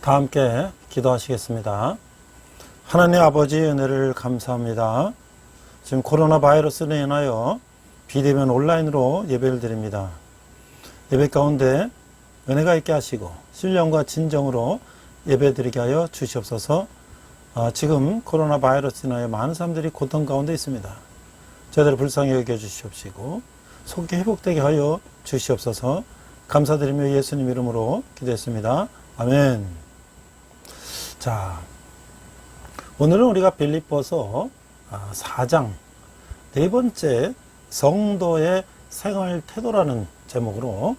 다 함께 기도하시겠습니다. 하나님 아버지 은혜를 감사합니다. 지금 코로나 바이러스로 인하여 비대면 온라인으로 예배를 드립니다. 예배 가운데 은혜가 있게 하시고 신령과 진정으로 예배 드리게 하여 주시옵소서. 지금 코로나 바이러스로 인하여 많은 사람들이 고통 가운데 있습니다. 저희들을 불쌍히 여겨 주시옵시고 속히 회복되게 하여 주시옵소서. 감사드리며 예수님 이름으로 기도했습니다. 아멘. 자, 오늘은 우리가 빌립보서 4장 네 번째 성도의 생활 태도라는 제목으로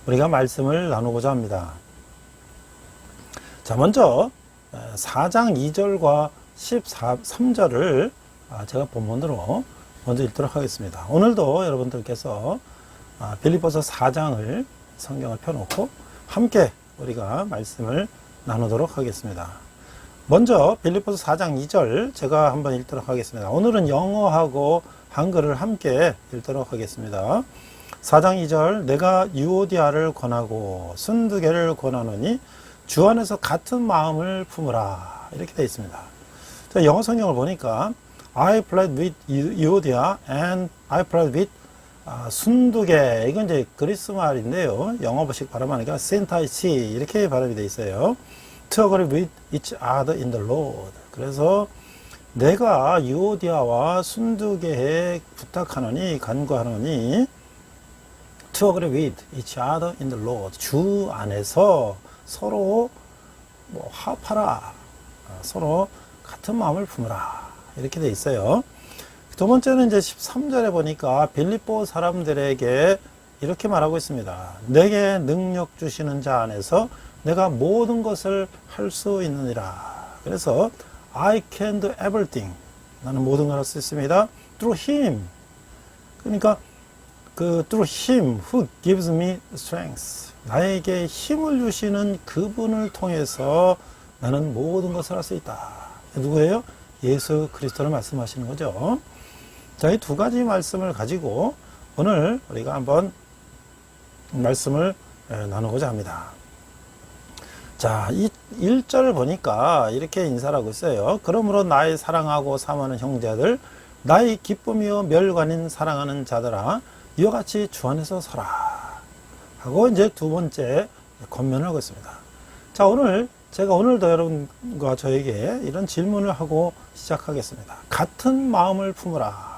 우리가 말씀을 나누고자 합니다. 자, 먼저 4장 2절과 13절을 제가 본문으로 먼저 읽도록 하겠습니다. 오늘도 여러분들께서 빌립보서 4장을 성경을 펴놓고 함께 우리가 말씀을 나누도록 하겠습니다. 먼저 빌립보서 4장 2절 제가 한번 읽도록 하겠습니다. 오늘은 영어하고 한글을 함께 읽도록 하겠습니다. 4장 2절 내가 유오디아를 권하고 순두개를 권하노니 주 안에서 같은 마음을 품으라 이렇게 되어 있습니다. 영어 성경을 보니까 I plead with Euodia and I plead with 순두개, 이건 이제 그리스 말인데요. 영어식 발음하니까 센타이치 이렇게 발음이 되어 있어요. To agree with each other in the Lord. 그래서 내가 유오디아와 순두개에 부탁하노니 간구하노니 To agree with each other in the Lord. 주 안에서 서로 화합하라. 서로 같은 마음을 품으라. 이렇게 되어 있어요. 두 번째는 이제 13절에 보니까 빌립보 사람들에게 이렇게 말하고 있습니다. 내게 능력 주시는 자 안에서 내가 모든 것을 할 수 있느니라. 그래서 I can do everything. 나는 모든 걸 할 수 있습니다. Through him. 그러니까 through him who gives me strength. 나에게 힘을 주시는 그분을 통해서 나는 모든 것을 할 수 있다. 누구예요? 예수 그리스도를 말씀하시는 거죠. 자, 이 두 가지 말씀을 가지고 오늘 우리가 한번 말씀을 나누고자 합니다. 자, 이 1절을 보니까 이렇게 인사를 하고 있어요. 그러므로 나의 사랑하고 사모하는 형제들, 나의 기쁨이요 멸관인 사랑하는 자들아, 이와 같이 주 안에서 서라. 하고 이제 두 번째 권면을 하고 있습니다. 자, 제가 오늘도 여러분과 저에게 이런 질문을 하고 시작하겠습니다. 같은 마음을 품으라.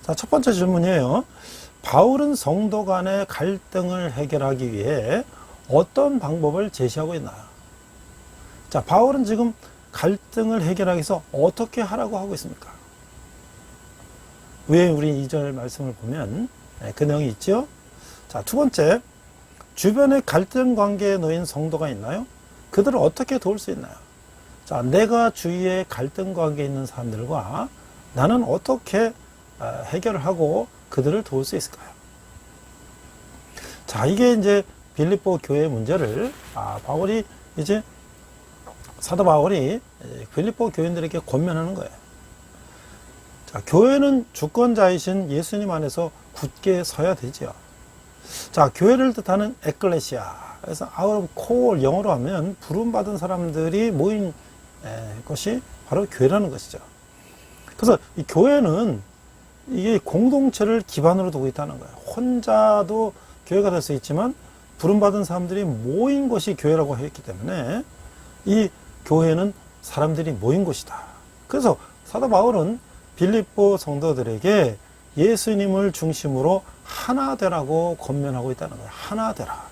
자, 첫 번째 질문이에요. 바울은 성도 간의 갈등을 해결하기 위해 어떤 방법을 제시하고 있나요? 자, 바울은 지금 갈등을 해결하기 위해서 어떻게 하라고 하고 있습니까? 왜 우리 2절 말씀을 보면 그 내용이 있죠? 자, 두 번째, 주변에 갈등 관계에 놓인 성도가 있나요? 그들을 어떻게 도울 수 있나요? 자, 내가 주위에 갈등 관계에 있는 사람들과 나는 어떻게 해결을 하고 그들을 도울 수 있을까요? 자, 이게 이제 빌립보 교회의 문제를 사도 바울이 빌립보 교인들에게 권면하는 거예요. 자, 교회는 주권자이신 예수님 안에서 굳게 서야 되죠. 자, 교회를 뜻하는 에클레시아. 그래서 out of call, 영어로 하면 부름받은 사람들이 모인 것이 바로 교회라는 것이죠. 그래서 이 교회는 이게 공동체를 기반으로 두고 있다는 거예요. 혼자도 교회가 될 수 있지만 부름받은 사람들이 모인 것이 교회라고 했기 때문에 이 교회는 사람들이 모인 곳이다. 그래서 사도 바울은 빌립보 성도들에게 예수님을 중심으로 하나 되라고 권면하고 있다는 거예요. 하나 되라.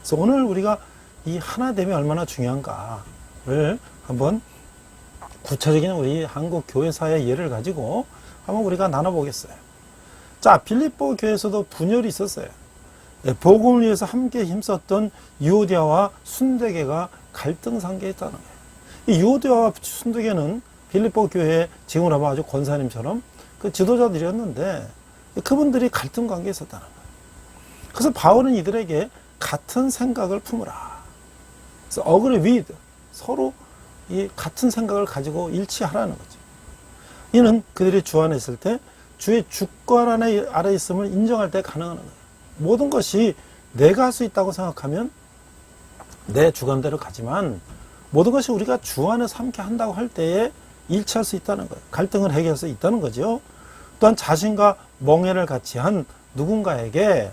그래서 오늘 우리가 이 하나됨이 얼마나 중요한가를 한번 구체적인 우리 한국 교회사의 예를 가지고 한번 우리가 나눠보겠어요. 자, 빌립보 교회에서도 분열이 있었어요. 복음을 위해서 함께 힘썼던 유오디아와 순두개가 갈등 상계에 있다는 거예요. 이 유오디아와 순두개는 빌립보 교회에 지금으로 하면 아주 권사님처럼 그 지도자들이었는데 그분들이 갈등 관계에 있었다는 거예요. 그래서 바울은 이들에게 같은 생각을 품으라. 그래서 agree with, 서로 이 같은 생각을 가지고 일치하라는 거죠. 이는 그들이 주 안에 있을 때 주의 주권 아래 있음을 인정할 때 가능한 거예요. 모든 것이 내가 할 수 있다고 생각하면 내 주관대로 가지만 모든 것이 우리가 주 안에서 함께 한다고 할 때에 일치할 수 있다는 거예요. 갈등을 해결할 수 있다는 거죠. 또한 자신과 멍해를 같이 한 누군가에게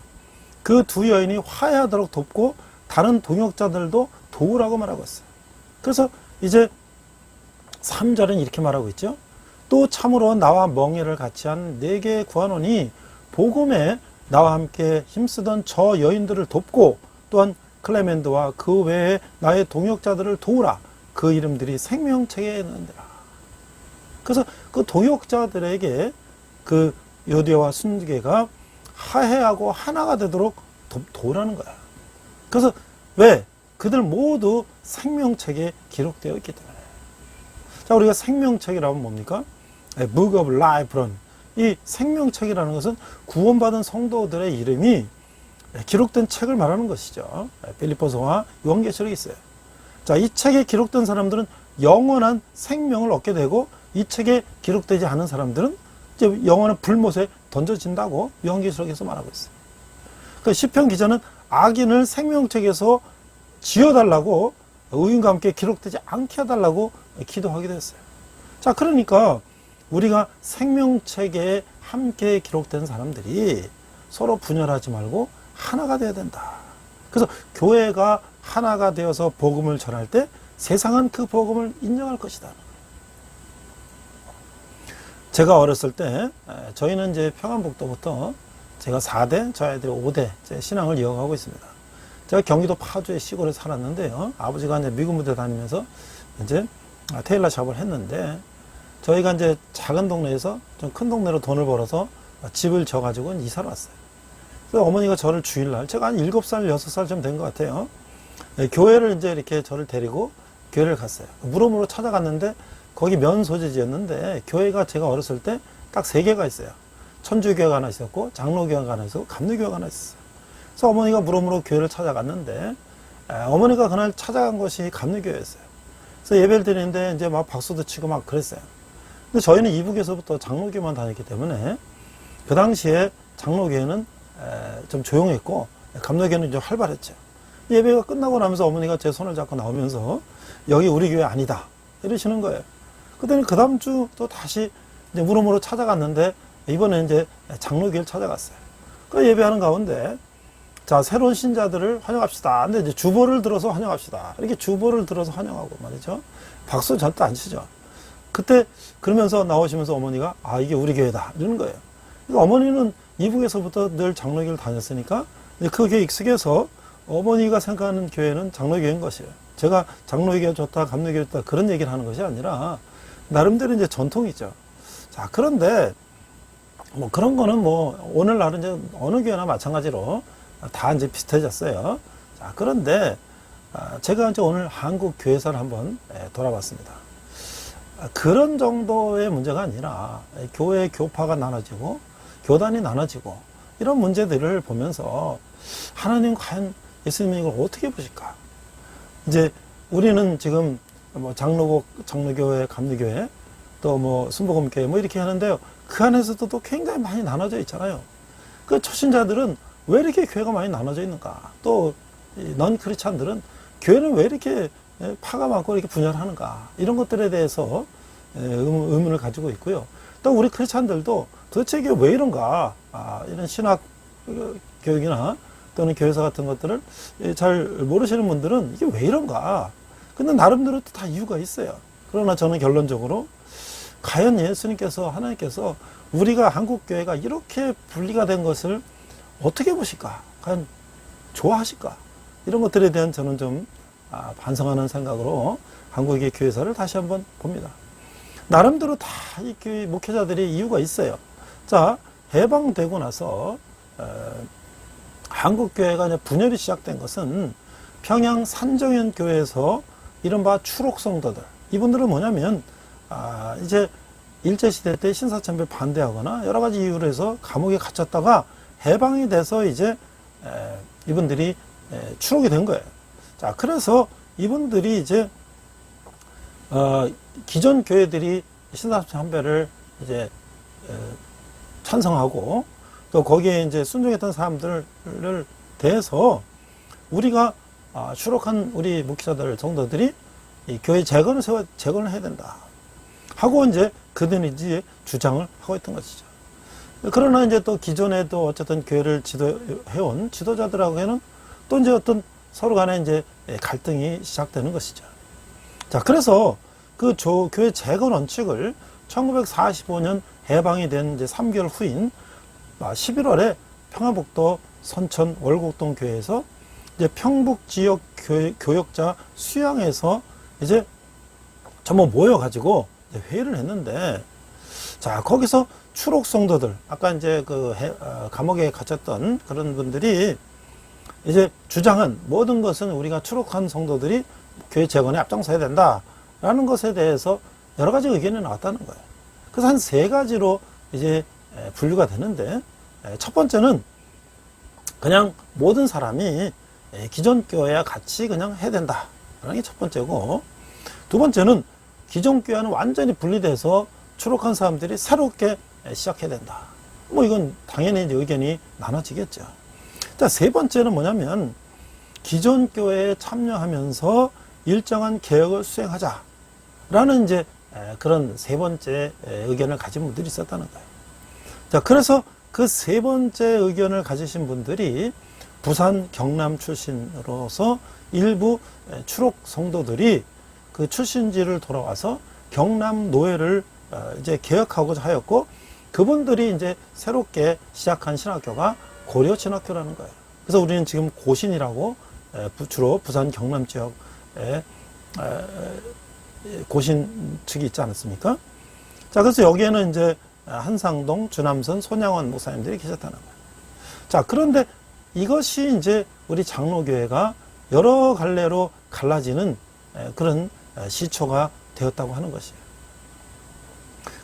그 두 여인이 화해하도록 돕고 다른 동역자들도 도우라고 말하고 있어요. 그래서 이제 3절은 이렇게 말하고 있죠. 또 참으로 나와 멍해를 같이 한 네게 구하노니 복음에 나와 함께 힘쓰던 저 여인들을 돕고 또한 클레멘드와 그 외에 나의 동역자들을 도우라. 그 이름들이 생명책에 있느니라. 그래서 그 동역자들에게 그 요디아와 순디게가 화해하고 하나가 되도록 도우라는 거야. 그래서 왜? 그들 모두 생명책에 기록되어 있기 때문에. 자, 우리가 생명책이라면 뭡니까? Book of Life라는 이 생명책이라는 것은 구원받은 성도들의 이름이 기록된 책을 말하는 것이죠. 빌립보서와 요한계시록이 있어요. 자, 이 책에 기록된 사람들은 영원한 생명을 얻게 되고 이 책에 기록되지 않은 사람들은 이제 영원한 불못에 던져진다고 요한계시록에서 말하고 있어요. 그 시편 기자는 악인을 생명책에서 지어달라고 의인과 함께 기록되지 않게 해달라고 기도하기도 했어요. 자, 그러니까 우리가 생명책에 함께 기록된 사람들이 서로 분열하지 말고 하나가 되어야 된다. 그래서 교회가 하나가 되어서 복음을 전할 때 세상은 그 복음을 인정할 것이다. 제가 어렸을 때 저희는 이제 평안북도부터 제가 4대, 저 아이들이 5대 신앙을 이어가고 있습니다. 제가 경기도 파주의 시골에 살았는데요. 아버지가 이제 미군 부대 다니면서 이제 테일러 샵을 했는데 저희가 이제 작은 동네에서 좀 큰 동네로 돈을 벌어서 집을 져가지고 이사를 왔어요. 그래서 어머니가 저를 주일날, 제가 한 7살, 6살쯤 된 것 같아요. 교회를 이제 이렇게 저를 데리고 교회를 갔어요. 무덤으로 찾아갔는데 거기 면 소재지였는데 교회가 제가 어렸을 때 딱 3개가 있어요. 천주교회가 하나 있었고 장로교회가 하나 있었고 감리교회가 하나 있었어요. 그래서 어머니가 무덤으로 교회를 찾아갔는데 어머니가 그날 찾아간 것이 감리교회였어요. 그래서 예배를 드리는데 이제 막 박수도 치고 막 그랬어요. 근데 저희는 이북에서부터 장로교만 다녔기 때문에 그 당시에 장로교회는 좀 조용했고 감로교회는 좀 활발했죠. 예배가 끝나고 나면서 어머니가 제 손을 잡고 나오면서 여기 우리 교회 아니다 이러시는 거예요. 그랬더니 그 다음 주 또 다시 이제 무덤으로 찾아갔는데 이번에 이제 장로교회를 찾아갔어요. 그 예배하는 가운데 자, 새로운 신자들을 환영합시다. 근데 이제 주보를 들어서 환영합시다. 이렇게 주보를 들어서 환영하고 말이죠. 박수 절대 안 치죠. 그때 그러면서 나오시면서 어머니가 아, 이게 우리 교회다 이러는 거예요. 그러니까 어머니는 이북에서부터 늘 장로교회를 다녔으니까 그 교회 익숙해서 어머니가 생각하는 교회는 장로교회인 것이에요. 제가 장로교회가 좋다, 감로교회가 좋다 그런 얘기를 하는 것이 아니라 나름대로 이제 전통이죠. 자, 그런데 뭐 그런 거는 뭐 오늘날은 이제 어느 교회나 마찬가지로 다 이제 비슷해졌어요. 자, 그런데 제가 이제 오늘 한국 교회사를 한번 돌아봤습니다. 그런 정도의 문제가 아니라 교회 교파가 나눠지고 교단이 나눠지고 이런 문제들을 보면서 하나님 과연 예수님이 이걸 어떻게 보실까? 이제 우리는 지금 뭐 장로교회, 감리교회, 또 뭐 순복음교회 뭐 이렇게 하는데요. 그 안에서도 또 굉장히 많이 나눠져 있잖아요. 그 초신자들은 왜 이렇게 교회가 많이 나눠져 있는가? 또 넌 크리스찬들은 교회는 왜 이렇게 파가 많고 이렇게 분열하는가? 이런 것들에 대해서 의문을 가지고 있고요. 또 우리 크리스찬들도 도대체 이게 왜 이런가? 이런 신학 교육이나 또는 교회사 같은 것들을 잘 모르시는 분들은 이게 왜 이런가? 근데 나름대로 또 다 이유가 있어요. 그러나 저는 결론적으로 과연 예수님께서, 하나님께서 우리가 한국교회가 이렇게 분리가 된 것을 어떻게 보실까? 과연 좋아하실까? 이런 것들에 대한 저는 좀 반성하는 생각으로 한국의 교회사를 다시 한번 봅니다. 나름대로 다 이 교회 목회자들이 이유가 있어요. 자, 해방되고 나서 한국교회가 이제 분열이 시작된 것은 평양 산정현 교회에서 이른바 추록성도들, 이분들은 뭐냐면 이제 일제시대 때 신사참배 반대하거나 여러 가지 이유로 해서 감옥에 갇혔다가 해방이 돼서 이제 이분들이 추록이 된 거예요. 자, 그래서 이분들이 이제 기존 교회들이 신사참배를 이제 찬성하고 또 거기에 이제 순종했던 사람들을 대해서 우리가 추록한 우리 목회자들, 성도들이 이 교회 재건을 해야 된다 하고 이제 그들이 이제 주장을 하고 있던 것이죠. 그러나 이제 또 기존에도 어쨌든 교회를 지도해온 지도자들하고는 또 이제 어떤 서로 간에 이제 갈등이 시작되는 것이죠. 자, 그래서 그 교회 재건 원칙을 1945년 해방이 된 이제 3개월 후인 11월에 평화북도 선천 월곡동 교회에서 이제 평북 지역 교역자 수양에서 이제 전부 모여가지고 회의를 했는데, 자, 거기서 추록 성도들, 아까 이제 감옥에 갇혔던 그런 분들이 이제 주장한 모든 것은 우리가 추록한 성도들이 교회 재건에 앞장서야 된다라는 것에 대해서 여러 가지 의견이 나왔다는 거예요. 그래서 한 3가지로 이제 분류가 되는데, 첫 번째는 그냥 모든 사람이 기존 교회와 같이 그냥 해야 된다라는 게 첫 번째고, 두 번째는 기존 교회는 완전히 분리돼서 추록한 사람들이 새롭게 시작해야 된다. 뭐 이건 당연히 이제 의견이 나눠지겠죠. 자, 세 번째는 뭐냐면 기존 교회에 참여하면서 일정한 개혁을 수행하자라는 이제 그런 세 번째 의견을 가진 분들이 있었다는 거예요. 자, 그래서 그 세 번째 의견을 가지신 분들이 부산 경남 출신으로서 일부 추록 성도들이 그 출신지를 돌아와서 경남 노회를 이제 개혁하고자 하였고, 그분들이 이제 새롭게 시작한 신학교가 고려 신학교라는 거예요. 그래서 우리는 지금 고신이라고 주로 부산 경남 지역에 고신 측이 있지 않았습니까? 자, 그래서 여기에는 이제 한상동, 주남선, 손양원 목사님들이 계셨다는 거예요. 자, 그런데 이것이 이제 우리 장로교회가 여러 갈래로 갈라지는 그런 시초가 되었다고 하는 것이에요.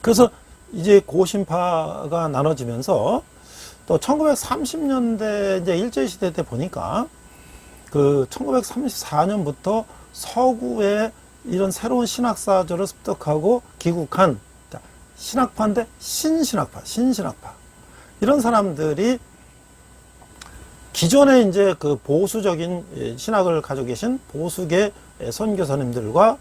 그래서 이제 고신파가 나눠지면서 또 1930년대 이제 일제시대 때 보니까 그 1934년부터 서구에 이런 새로운 신학사조를 습득하고 귀국한 신학파인데 신신학파 이런 사람들이 기존에 이제 그 보수적인 신학을 가지고 계신 보수계 선교사님들과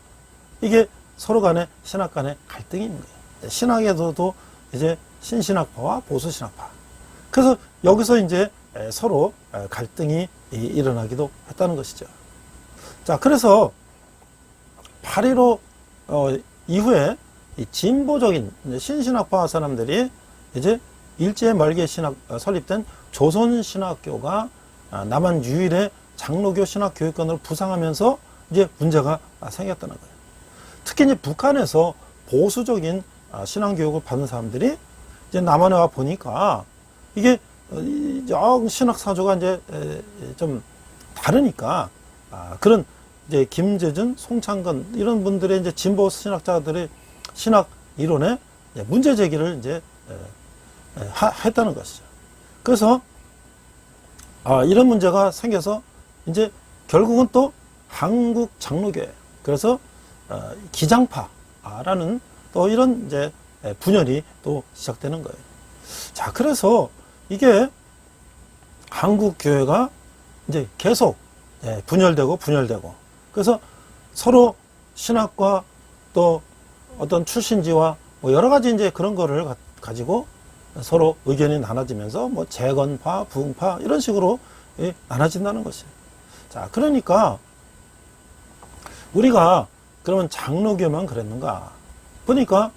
이게 서로 간에 신학 간의 갈등이 있는 거예요. 신학에서도 이제 신신학파와 보수신학파. 그래서 여기서 이제 서로 갈등이 일어나기도 했다는 것이죠. 자, 그래서 8.15 이후에 이 진보적인 신신학파 사람들이 이제 일제 말기에 설립된 조선신학교가 남한 유일의 장로교 신학교육권으로 부상하면서 이제 문제가 생겼다는 거예요. 특히 이제 북한에서 보수적인 신앙교육을 받는 사람들이 이제 남한에 와 보니까 이게 신학사조가 이제 좀 다르니까 그런 이제 김재준, 송창건 이런 분들의 이제 진보 신학자들의 신학 이론에 문제 제기를 이제 했다는 것이죠. 그래서 이런 문제가 생겨서 이제 결국은 또 한국 장로교회, 그래서 기장파라는 또 이런 이제 분열이 또 시작되는 거예요. 자, 그래서 이게 한국 교회가 이제 계속 분열되고 그래서 서로 신학과 또 어떤 출신지와 뭐 여러 가지 이제 그런 거를 가지고 서로 의견이 나눠지면서 뭐 재건파, 부흥파 이런 식으로 나눠진다는 것이에요. 자, 그러니까 우리가 그러면 장로교만 그랬는가? 보니까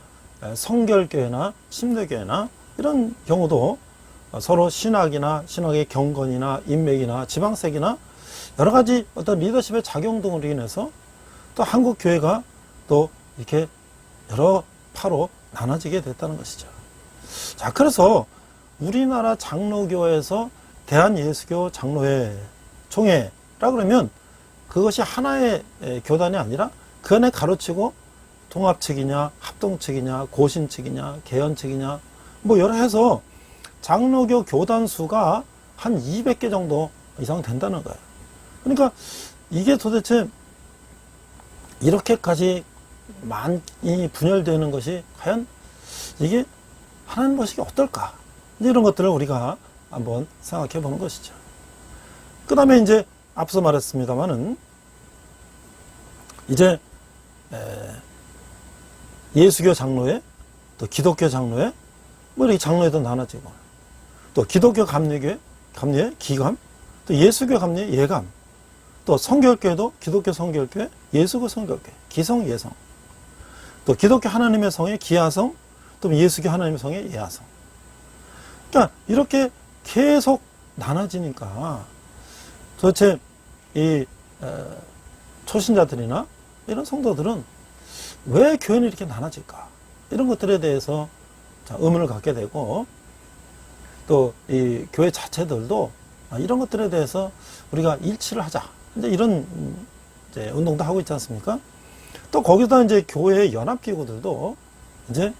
성결교회나 침례교회나 이런 경우도 서로 신학이나 신학의 경건이나 인맥이나 지방색이나 여러 가지 어떤 리더십의 작용 등으로 인해서 또 한국 교회가 또 이렇게 여러 파로 나눠지게 됐다는 것이죠. 자, 그래서 우리나라 장로교에서 대한예수교 장로회 총회라 그러면 그것이 하나의 교단이 아니라 그 안에 가로치고 통합 측이냐, 합동 측이냐, 고신 측이냐, 개헌 측이냐, 뭐 여러 해서 장로교 교단 수가 한 200개 정도 이상 된다는 거예요. 그러니까 이게 도대체 이렇게까지 많이 분열되는 것이 과연 이게 하나님 보시기에 어떨까? 이런 것들을 우리가 한번 생각해 보는 것이죠. 그 다음에 이제 앞서 말했습니다만은 이제 예수교 장로회, 또 기독교 장로회, 뭐 이렇게 장로회도 나눠지고, 또 기독교 감리교회, 기감, 또 예수교 감리회, 예감, 또 성결교회도 기독교 성결교회, 예수교 성결교회, 기성, 예성, 또 기독교 하나님의 성회, 기하성, 또 예수교 하나님의 성회, 예하성. 그러니까 이렇게 계속 나눠지니까 도대체 이 초신자들이나 이런 성도들은 왜 교회는 이렇게 나눠질까? 이런 것들에 대해서 의문을 갖게 되고, 또 이 교회 자체들도 이런 것들에 대해서 우리가 일치를 하자, 이제 이런 이제 운동도 하고 있지 않습니까? 또 거기다 이제 교회 연합기구들도 이제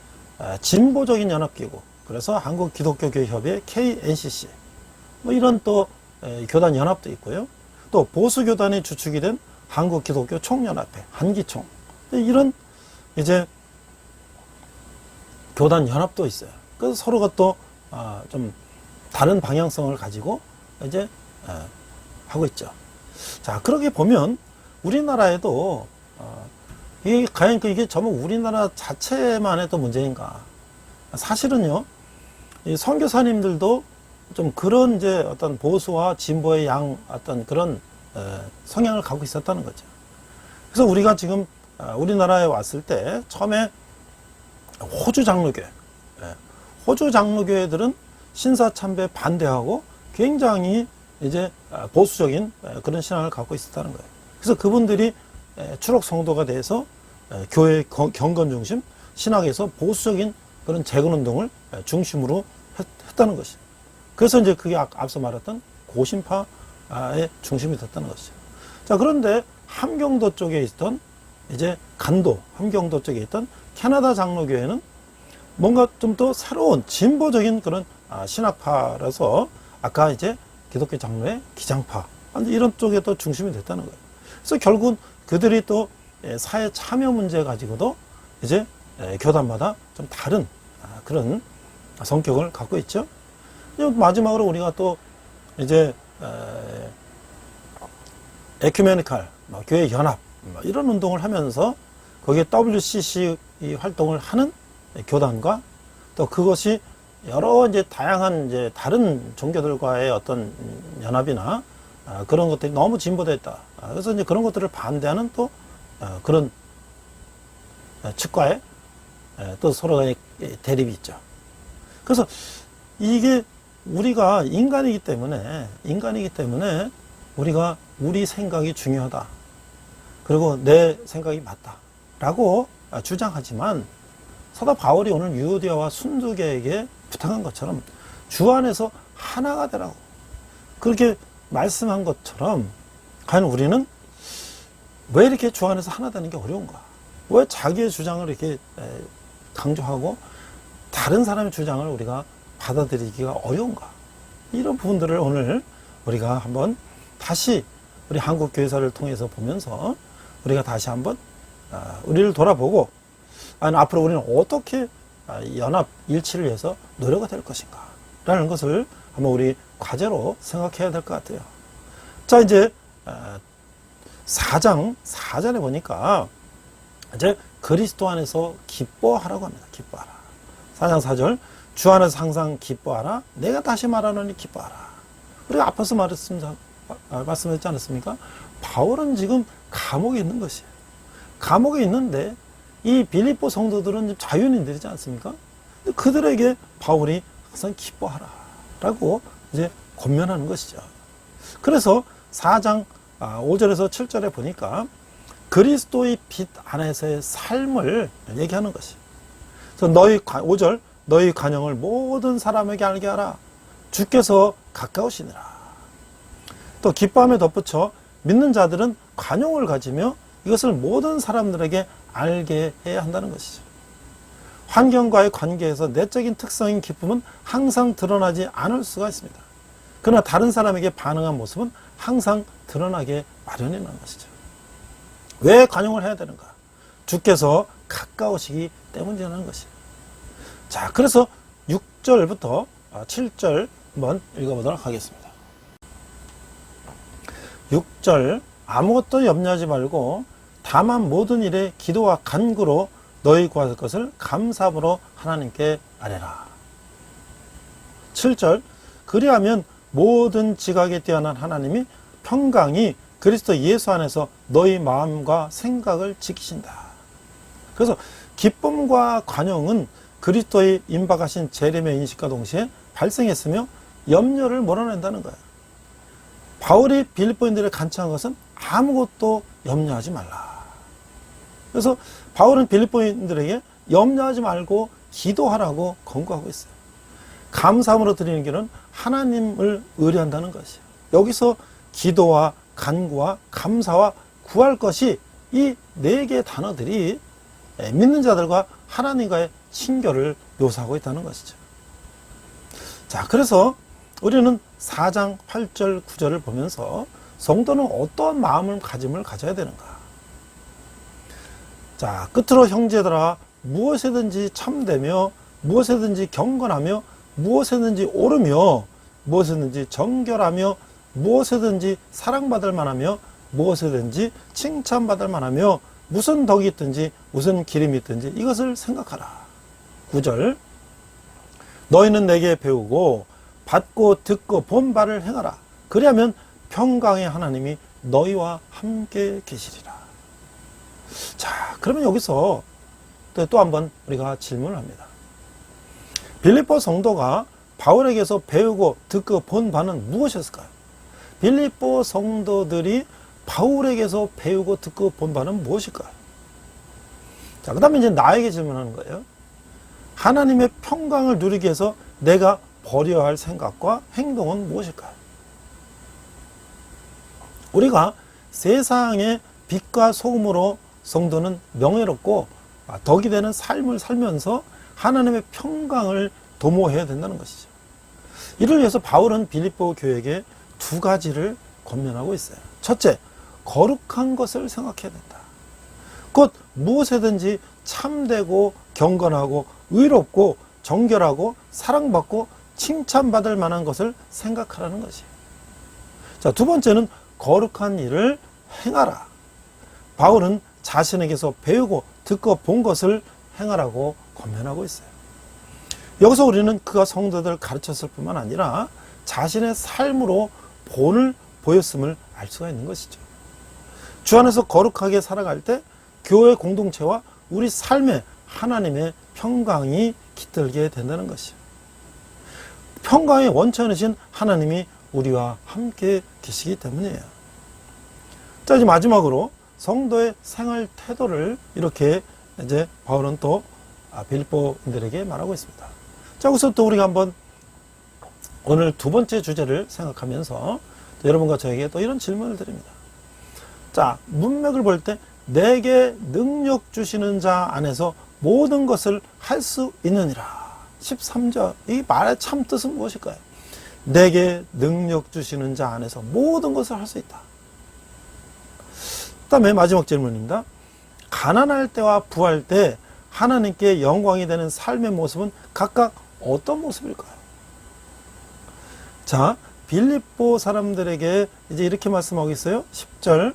진보적인 연합기구, 그래서 한국기독교교회협의 KNCC, 뭐 이런 또 교단 연합도 있고요. 또 보수교단의 주축이 된 한국기독교 총연합회, 한기총, 이런 이제 교단 연합도 있어요. 그래서 서로가 또 좀 다른 방향성을 가지고 이제 하고 있죠. 자, 그렇게 보면 우리나라에도 이게 과연 이게 전부 우리나라 자체만의 또 문제인가? 사실은요, 이 선교사님들도 좀 그런 이제 어떤 보수와 진보의 어떤 그런 성향을 갖고 있었다는 거죠. 그래서 우리가 지금 우리나라에 왔을 때 처음에 호주 장로교회, 호주 장로교회들은 신사참배 반대하고 굉장히 이제 보수적인 그런 신앙을 갖고 있었다는 거예요. 그래서 그분들이 추록 성도가 돼서 교회 경건 중심 신학에서 보수적인 그런 재건 운동을 중심으로 했다는 것이죠. 그래서 이제 그게 앞서 말했던 고신파의 중심이 됐다는 것이죠. 자, 그런데 함경도 쪽에 있던 이제 함경도 쪽에 있던 캐나다 장로교회는 뭔가 좀 더 새로운 진보적인 그런 신학파라서 아까 이제 기독교 장로의 기장파, 이런 쪽에 또 중심이 됐다는 거예요. 그래서 결국은 그들이 또 사회 참여 문제 가지고도 이제 교단마다 좀 다른 그런 성격을 갖고 있죠. 마지막으로 우리가 또 이제 에큐메니칼, 교회 연합, 이런 운동을 하면서 거기에 WCC 활동을 하는 교단과 또 그것이 여러 이제 다양한 이제 다른 종교들과의 어떤 연합이나 그런 것들이 너무 진보됐다. 그래서 이제 그런 것들을 반대하는 또 그런 측과의 또 서로의 대립이 있죠. 그래서 이게 우리가 인간이기 때문에 우리가 우리 생각이 중요하다. 그리고 내 생각이 맞다라고 주장하지만 사도 바울이 오늘 유오디아와 순두계에게 부탁한 것처럼 주 안에서 하나가 되라고 그렇게 말씀한 것처럼 과연 우리는 왜 이렇게 주 안에서 하나 되는 게 어려운가? 왜 자기의 주장을 이렇게 강조하고 다른 사람의 주장을 우리가 받아들이기가 어려운가? 이런 부분들을 오늘 우리가 한번 다시 우리 한국교회사를 통해서 보면서 우리가 다시 한번 우리를 돌아보고 앞으로 우리는 어떻게 연합 일치를 위해서 노력이 될 것인가 라는 것을 한번 우리 과제로 생각해야 될 것 같아요. 자, 이제 4절에 보니까 이제 그리스도 안에서 기뻐하라고 합니다. 기뻐하라. 4장 4절, 주 안에서 항상 기뻐하라. 내가 다시 말하노니 기뻐하라. 우리가 앞에서 말씀했지 않았습니까? 바울은 지금 감옥에 있는 것이에요. 감옥에 있는데 이 빌립보 성도들은 자유인들이지 않습니까? 그들에게 바울이 항상 기뻐하라 라고 이제 권면하는 것이죠. 그래서 4장 5절에서 7절에 보니까 그리스도의 빛 안에서의 삶을 얘기하는 것이에요. 그래서 5절, 너희 간영을 모든 사람에게 알게 하라. 주께서 가까우시니라. 또 기뻐함에 덧붙여 믿는 자들은 관용을 가지며 이것을 모든 사람들에게 알게 해야 한다는 것이죠. 환경과의 관계에서 내적인 특성인 기쁨은 항상 드러나지 않을 수가 있습니다. 그러나 다른 사람에게 반응한 모습은 항상 드러나게 마련이라는 것이죠. 왜 관용을 해야 되는가? 주께서 가까우시기 때문이라는 것이에요. 자, 그래서 6절부터 7절 한번 읽어보도록 하겠습니다. 6절, 아무것도 염려하지 말고 다만 모든 일에 기도와 간구로 너희 구할 것을 감사함으로 하나님께 아뢰라. 7절 그리하면 모든 지각에 뛰어난 하나님이 평강이 그리스도 예수 안에서 너희 마음과 생각을 지키신다. 그래서 기쁨과 관용은 그리스도의 임박하신 재림의 인식과 동시에 발생했으며 염려를 몰아낸다는 거예요. 바울이 빌립보인들을 간청한 것은 아무것도 염려하지 말라. 그래서 바울은 빌립보인들에게 염려하지 말고 기도하라고 권고하고 있어요. 감사함으로 드리는 길은 하나님을 의뢰한다는 것이에요. 여기서 기도와 간구와 감사와 구할 것이 이 네 개의 단어들이 믿는 자들과 하나님과의 친교를 묘사하고 있다는 것이죠. 자, 그래서 우리는 4장 8절 9절을 보면서 성도는 어떠한 마음을 가져야 되는가? 자, 끝으로 형제들아 무엇이든지 참되며 무엇이든지 경건하며 무엇이든지 옳으며 무엇이든지 정결하며 무엇이든지 사랑받을 만하며 무엇이든지 칭찬받을 만하며 무슨 덕이 있든지 무슨 기름이 있든지 이것을 생각하라. 9절 너희는 내게 배우고 받고 듣고 본 바를 행하라. 그리하면 평강의 하나님이 너희와 함께 계시리라. 자, 그러면 여기서 또 한번 우리가 질문을 합니다. 빌립보 성도가 바울에게서 배우고 듣고 본 바는 무엇이었을까요? 빌립보 성도들이 바울에게서 배우고 듣고 본 바는 무엇일까요? 자, 그 다음에 이제 나에게 질문하는 거예요. 하나님의 평강을 누리기 위해서 내가 버려야 할 생각과 행동은 무엇일까요? 우리가 세상의 빛과 소금으로 성도는 명예롭고 덕이 되는 삶을 살면서 하나님의 평강을 도모해야 된다는 것이죠. 이를 위해서 바울은 빌립보 교회에게 두 가지를 권면하고 있어요. 첫째, 거룩한 것을 생각해야 된다. 곧 무엇이든지 참되고 경건하고 의롭고 정결하고 사랑받고 칭찬받을 만한 것을 생각하라는 것이에요. 자, 두 번째는 거룩한 일을 행하라. 바울은 자신에게서 배우고 듣고 본 것을 행하라고 권면하고 있어요. 여기서 우리는 그가 성도들을 가르쳤을 뿐만 아니라 자신의 삶으로 본을 보였음을 알 수가 있는 것이죠. 주 안에서 거룩하게 살아갈 때 교회 공동체와 우리 삶에 하나님의 평강이 깃들게 된다는 것이요. 평강의 원천이신 하나님이 우리와 함께 계시기 때문이에요. 자, 이제 마지막으로 성도의 생활 태도를 이렇게 이제 바울은 또 빌립보인들에게 말하고 있습니다. 자, 여기서 또 우리가 한번 오늘 두 번째 주제를 생각하면서 여러분과 저에게 또 이런 질문을 드립니다. 자, 문맥을 볼 때 내게 능력 주시는 자 안에서 모든 것을 할 수 있느니라. 13절 이 말의 참 뜻은 무엇일까요? 내게 능력 주시는 자 안에서 모든 것을 할 수 있다. 그 다음에 마지막 질문입니다. 가난할 때와 부할 때 하나님께 영광이 되는 삶의 모습은 각각 어떤 모습일까요? 자, 빌립보 사람들에게 이제 이렇게 말씀하고 있어요. 10절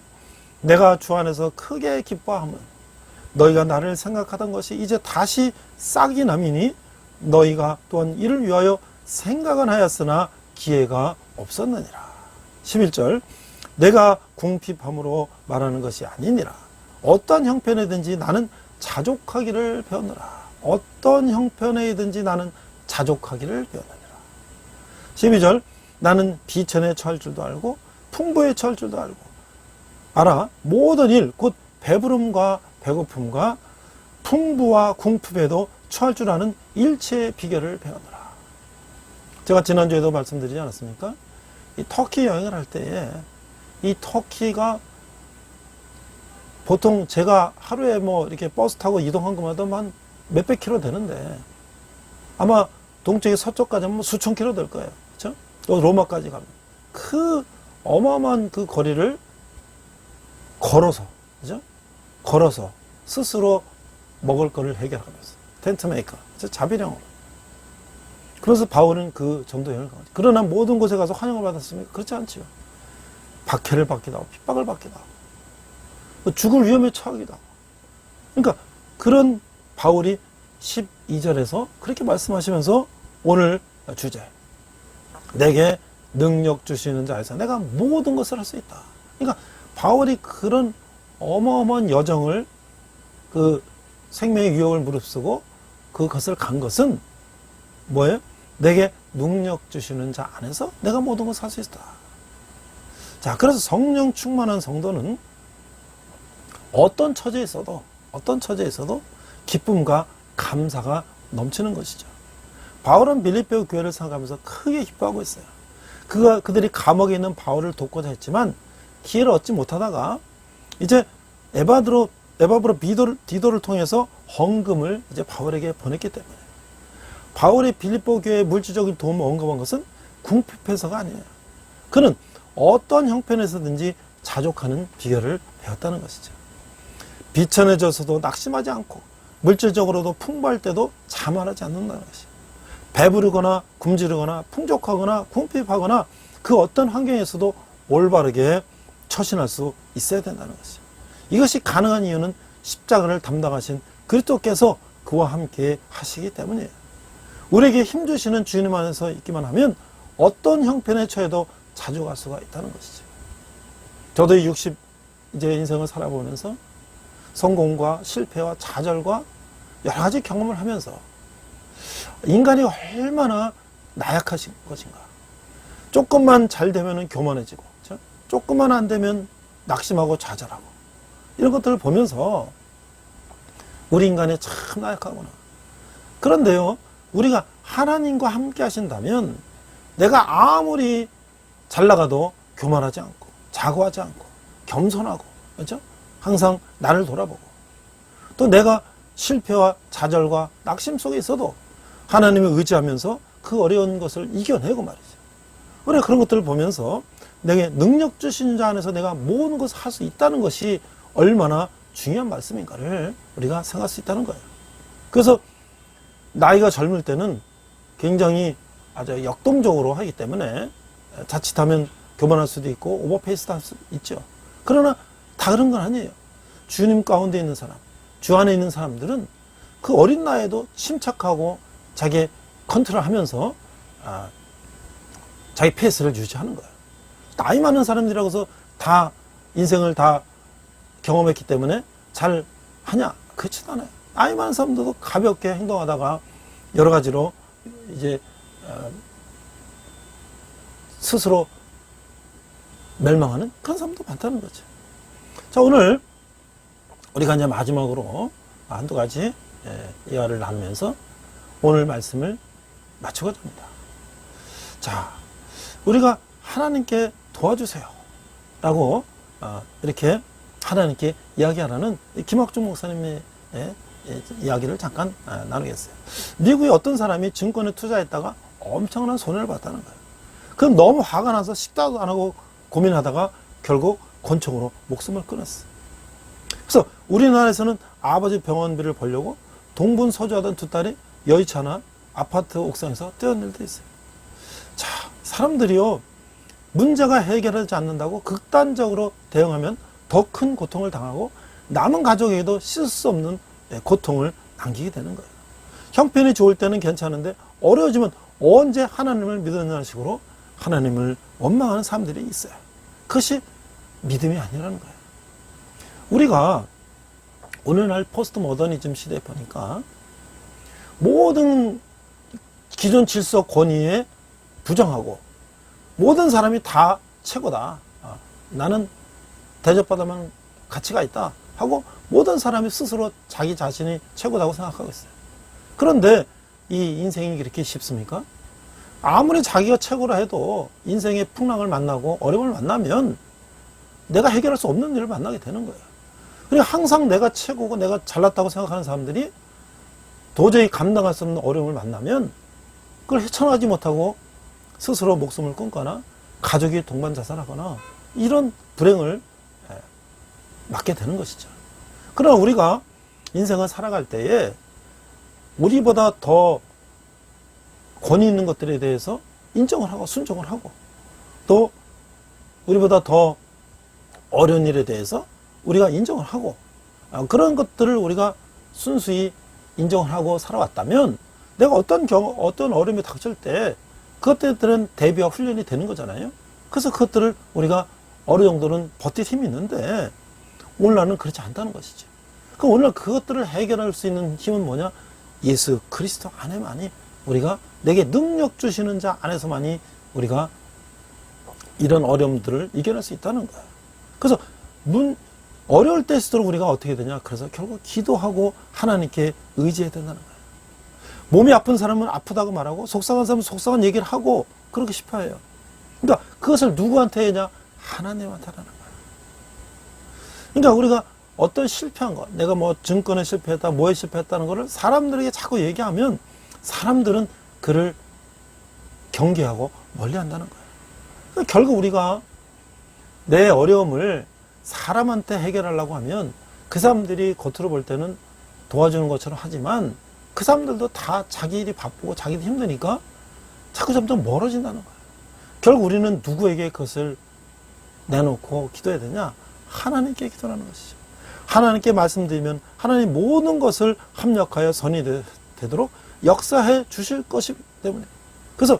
내가 주 안에서 크게 기뻐함은 너희가 나를 생각하던 것이 이제 다시 싹이 남이니 너희가 또한 이를 위하여 생각은 하였으나 기회가 없었느니라. 11절 내가 궁핍함으로 말하는 것이 아니니라. 어떤 형편이든지 나는 자족하기를 배웠노라. 어떤 형편이든지 나는 자족하기를 배웠느니라. 12절 나는 비천에 처할 줄도 알고 풍부에 처할 줄도 알아. 모든 일 곧 배부름과 배고픔과 풍부와 궁핍에도 처할 줄 아는 일체의 비결을 배웠노라. 제가 지난주에도 말씀드리지 않았습니까? 이 터키 여행을 할 때에 이 터키가 보통 제가 하루에 뭐 이렇게 버스 타고 이동한 것마다 한 몇백 킬로 되는데 아마 동쪽에 서쪽까지 하면 수천 킬로 될 거예요. 그렇죠? 또 로마까지 가면 그 어마어마한 그 거리를 걸어서, 그죠? 걸어서 스스로 먹을 거를 해결하면서 텐트 메이커, 자비령으로. 그래서 바울은 그 정도 여행을 가거든요. 그러나 모든 곳에 가서 환영을 받았습니까? 그렇지 않지요. 박해를 받기도 하고 핍박을 받기도 하고. 죽을 위험에 처하기도 하고. 그러니까 그런 바울이 12절에서 그렇게 말씀하시면서 오늘 주제, 내게 능력 주시는 자에서 내가 모든 것을 할 수 있다. 그러니까 바울이 그런 어마어마한 여정을, 그 생명의 위협을 무릅쓰고 그것을 간 것은 뭐예요? 내게 능력 주시는 자 안에서 내가 모든 것을 할 수 있다. 자, 그래서 성령 충만한 성도는 어떤 처지에 있어도 기쁨과 감사가 넘치는 것이죠. 바울은 빌립보 교회를 생각하면서 크게 기뻐하고 있어요. 그들이 감옥에 있는 바울을 돕고자 했지만 기회를 얻지 못하다가 이제 에바브로 디도를 통해서 헌금을 이제 바울에게 보냈기 때문에, 바울이 빌립보 교회에 물질적인 도움을 언급한 것은 궁핍해서가 아니에요. 그는 어떤 형편에서든지 자족하는 비결을 배웠다는 것이죠. 비천해져서도 낙심하지 않고 물질적으로도 풍부할 때도 자만하지 않는다는 것이에요. 배부르거나 굶주리거나 풍족하거나 궁핍하거나 그 어떤 환경에서도 올바르게 처신할 수 있어야 된다는 것이죠. 이것이 가능한 이유는 십자가를 담당하신 그리스도께서 그와 함께 하시기 때문이에요. 우리에게 힘주시는 주님 안에서 있기만 하면 어떤 형편에 처해도 자족할 수가 있다는 것이죠. 저도 60 이제 인생을 살아보면서 성공과 실패와 좌절과 여러 가지 경험을 하면서 인간이 얼마나 나약하신 것인가. 조금만 잘 되면 교만해지고, 그렇죠? 조금만 안 되면 낙심하고 좌절하고, 이런 것들을 보면서 우리 인간이 참 나약하구나. 그런데요, 우리가 하나님과 함께 하신다면 내가 아무리 잘 나가도 교만하지 않고 자고하지 않고 겸손하고, 그렇죠? 항상 나를 돌아보고, 또 내가 실패와 좌절과 낙심 속에 있어도 하나님을 의지하면서 그 어려운 것을 이겨내고 말이죠. 우리가 그런 것들을 보면서 내게 능력 주신 자 안에서 내가 모든 것을 할 수 있다는 것이 얼마나 중요한 말씀인가를 우리가 생각할 수 있다는 거예요. 그래서 나이가 젊을 때는 굉장히 아주 역동적으로 하기 때문에 자칫하면 교만할 수도 있고 오버페이스도 할 수 있죠. 그러나 다 그런 건 아니에요. 주님 가운데 있는 사람, 주 안에 있는 사람들은 그 어린 나이에도 침착하고 자기 컨트롤하면서 자기 페이스를 유지하는 거예요. 나이 많은 사람들이라고 해서 다 인생을 다 경험했기 때문에 잘 하냐? 그렇지도 않아요. 나이 많은 사람들도 가볍게 행동하다가 여러 가지로 이제 스스로 멸망하는 그런 사람도 많다는 거죠. 자, 오늘 우리가 이제 마지막으로 한두 가지 이야기를 나누면서 오늘 말씀을 마치고자 합니다. 자, 우리가 하나님께 도와주세요 라고 이렇게 하나님께 이야기하라는 김학중 목사님의 이야기를 잠깐 나누겠어요. 미국의 어떤 사람이 증권에 투자했다가 엄청난 손해를 봤다는 거예요. 그럼 너무 화가 나서 식사도 안 하고 고민하다가 결국 권총으로 목숨을 끊었어요. 그래서 우리나라에서는 아버지 병원비를 벌려고 동분서주하던 두 딸이 여의치 않아 아파트 옥상에서 뛰어내릴 때 있어요. 자, 사람들이요, 문제가 해결하지 않는다고 극단적으로 대응하면 더 큰 고통을 당하고 남은 가족에게도 씻을 수 없는 고통을 남기게 되는 거예요. 형편이 좋을 때는 괜찮은데 어려워지면 언제 하나님을 믿느냐는 식으로 하나님을 원망하는 사람들이 있어요. 그것이 믿음이 아니라는 거예요. 우리가 오늘날 포스트 모더니즘 시대에 보니까 모든 기존 질서 권위에 부정하고 모든 사람이 다 최고다. 나는 대접받으면 가치가 있다 하고 모든 사람이 스스로 자기 자신이 최고다고 생각하고 있어요. 그런데 이 인생이 그렇게 쉽습니까? 아무리 자기가 최고라 해도 인생의 풍랑을 만나고 어려움을 만나면 내가 해결할 수 없는 일을 만나게 되는 거예요. 그리고 항상 내가 최고고 내가 잘났다고 생각하는 사람들이 도저히 감당할 수 없는 어려움을 만나면 그걸 헤쳐나가지 못하고 스스로 목숨을 끊거나 가족이 동반 자살하거나 이런 불행을 맞게 되는 것이죠. 그러나 우리가 인생을 살아갈 때에 우리보다 더 권위 있는 것들에 대해서 인정을 하고 순종을 하고 또 우리보다 더 어려운 일에 대해서 우리가 인정을 하고 그런 것들을 우리가 순수히 인정을 하고 살아왔다면 내가 어떤 어려움이 닥칠 때 그것들은 대비와 훈련이 되는 거잖아요. 그래서 그것들을 우리가 어느 정도는 버틸 힘이 있는데 오늘날은 그렇지 않다는 것이지. 그럼 오늘날 그것들을 해결할 수 있는 힘은 뭐냐? 예수 그리스도 안에만이 우리가 내게 능력 주시는 자 안에서만이 우리가 이런 어려움들을 이겨낼 수 있다는 거야. 그래서 어려울 때일수록 우리가 어떻게 되냐? 그래서 결국 기도하고 하나님께 의지해야 된다는 거야. 몸이 아픈 사람은 아프다고 말하고 속상한 사람은 속상한 얘기를 하고 그렇게 싶어 해요. 그러니까 그것을 누구한테 하냐? 하나님한테 하라는 거야. 그러니까 우리가 어떤 실패한 거, 내가 뭐 증권에 실패했다, 뭐에 실패했다는 거를 사람들에게 자꾸 얘기하면 사람들은 그를 경계하고 멀리 한다는 거야. 그러니까 결국 우리가 내 어려움을 사람한테 해결하려고 하면 그 사람들이 겉으로 볼 때는 도와주는 것처럼 하지만 그 사람들도 다 자기 일이 바쁘고 자기도 힘드니까 자꾸 점점 멀어진다는 거야. 결국 우리는 누구에게 그것을 내놓고 기도해야 되냐? 하나님께 기도하는 것이죠. 하나님께 말씀드리면 하나님 모든 것을 합력하여 선이 되도록 역사해 주실 것이기 때문에. 그래서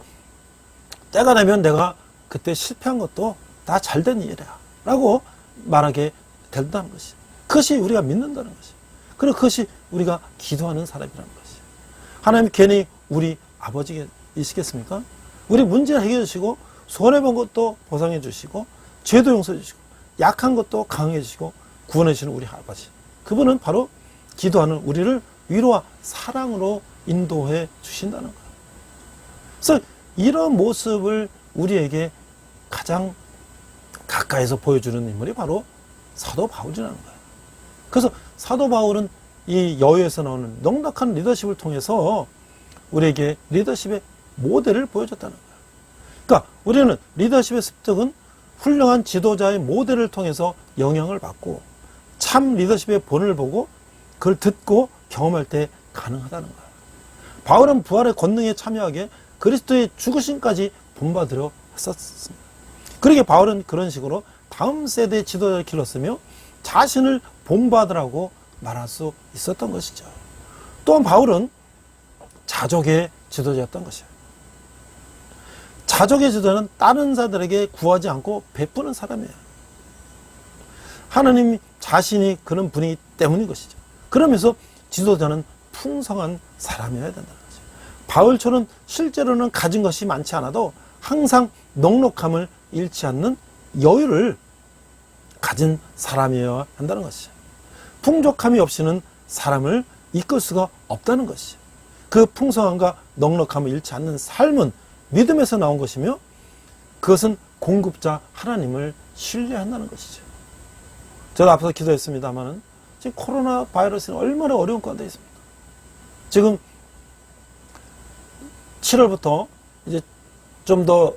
때가 되면 내가 그때 실패한 것도 다 잘된 일이야 라고 말하게 된다는 것이. 그것이 우리가 믿는다는 것이. 그리고 그것이 우리가 기도하는 사람이라는 것이. 하나님 괜히 우리 아버지이시겠습니까? 우리 문제를 해결해 주시고 손해본 것도 보상해 주시고 죄도 용서해 주시고 약한 것도 강해 주시고 구원해 주시는 우리 아버지. 그분은 바로 기도하는 우리를 위로와 사랑으로 인도해 주신다는 거예요. 그래서 이런 모습을 우리에게 가장 가까이서 보여주는 인물이 바로 사도 바울이라는 거예요. 그래서 사도 바울은 이 여유에서 나오는 넉넉한 리더십을 통해서 우리에게 리더십의 모델을 보여줬다는 거예요. 그러니까 우리는 리더십의 습득은 훌륭한 지도자의 모델을 통해서 영향을 받고 참 리더십의 본을 보고 그걸 듣고 경험할 때 가능하다는 거예요. 바울은 부활의 권능에 참여하게 그리스도의 죽으심까지 본받으려 했었습니다. 그러게 바울은 그런 식으로 다음 세대의 지도자를 길렀으며 자신을 본받으라고 말할 수 있었던 것이죠. 또한 바울은 자족의 지도자였던 것이에요. 자족의 지도자는 다른 자들에게 구하지 않고 베푸는 사람이에요. 하나님 자신이 그런 분이기 때문인 것이죠. 그러면서 지도자는 풍성한 사람이어야 된다는 거죠. 바울처럼 실제로는 가진 것이 많지 않아도 항상 넉넉함을 잃지 않는 여유를 가진 사람이어야 한다는 것이죠. 풍족함이 없이는 사람을 이끌 수가 없다는 것이죠. 그 풍성함과 넉넉함을 잃지 않는 삶은 믿음에서 나온 것이며 그것은 공급자 하나님을 신뢰한다는 것이죠. 제가 앞서 기도했습니다만 지금 코로나 바이러스는 얼마나 어려운 가운데 있습니다. 지금 7월부터 이제 좀 더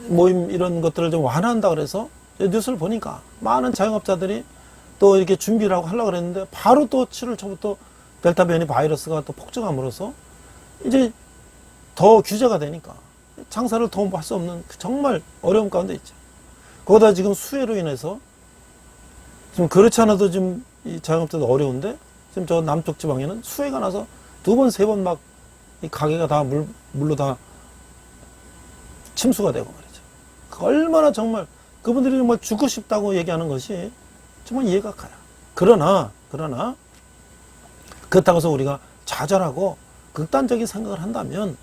모임 이런 것들을 좀 완화한다 그래서 뉴스를 보니까 많은 자영업자들이 또 이렇게 준비를 하고 하려고 그랬는데 바로 또 7월 초부터 델타 변이 바이러스가 또 폭증함으로써 이제 더 규제가 되니까 장사를 더 할 수 없는 정말 어려운 가운데 있죠. 거기다 지금 수해로 인해서 지금 그렇지 않아도 지금 이 자영업자도 어려운데 지금 저 남쪽 지방에는 수해가 나서 2번, 3번 막 이 가게가 다 물로 다 침수가 되고 말이죠. 얼마나 정말 그분들이 정말 죽고 싶다고 얘기하는 것이 정말 이해가 가요. 그러나 그렇다고 해서 우리가 좌절하고 극단적인 생각을 한다면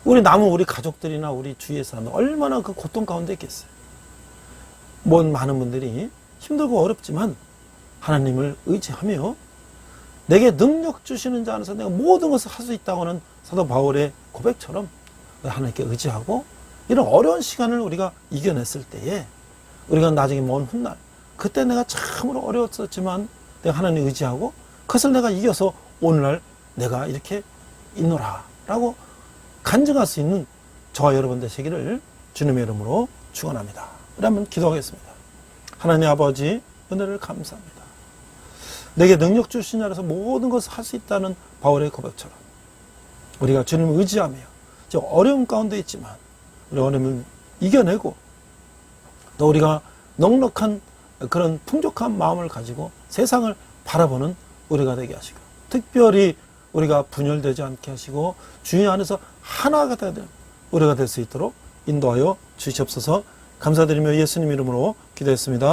우리 남은 우리 가족들이나 우리 주위의 사람들 얼마나 그 고통 가운데 있겠어요. 많은 분들이 힘들고 어렵지만 하나님을 의지하며 내게 능력 주시는 자 안에서 내가 모든 것을 할 수 있다고 하는 사도 바울의 고백처럼 하나님께 의지하고 이런 어려운 시간을 우리가 이겨냈을 때에 우리가 나중에 먼 훗날 그때 내가 참으로 어려웠었지만 내가 하나님 의지하고 그것을 내가 이겨서 오늘날 내가 이렇게 있노라 라고 간증할 수 있는 저와 여러분 되시기를 주님의 이름으로 축원합니다. 우리 한번 기도하겠습니다. 하나님 아버지 은혜를 감사합니다. 내게 능력 주시냐 해서 모든 것을 할 수 있다는 바울의 고백처럼 우리가 주님을 의지하며 어려움 가운데 있지만 우리 어려움을 이겨내고 또 우리가 넉넉한 그런 풍족한 마음을 가지고 세상을 바라보는 우리가 되게 하시고, 특별히 우리가 분열되지 않게 하시고 주님 안에서 하나가 되는 우리가 될 수 있도록 인도하여 주시옵소서. 감사드리며 예수님 이름으로 기도했습니다.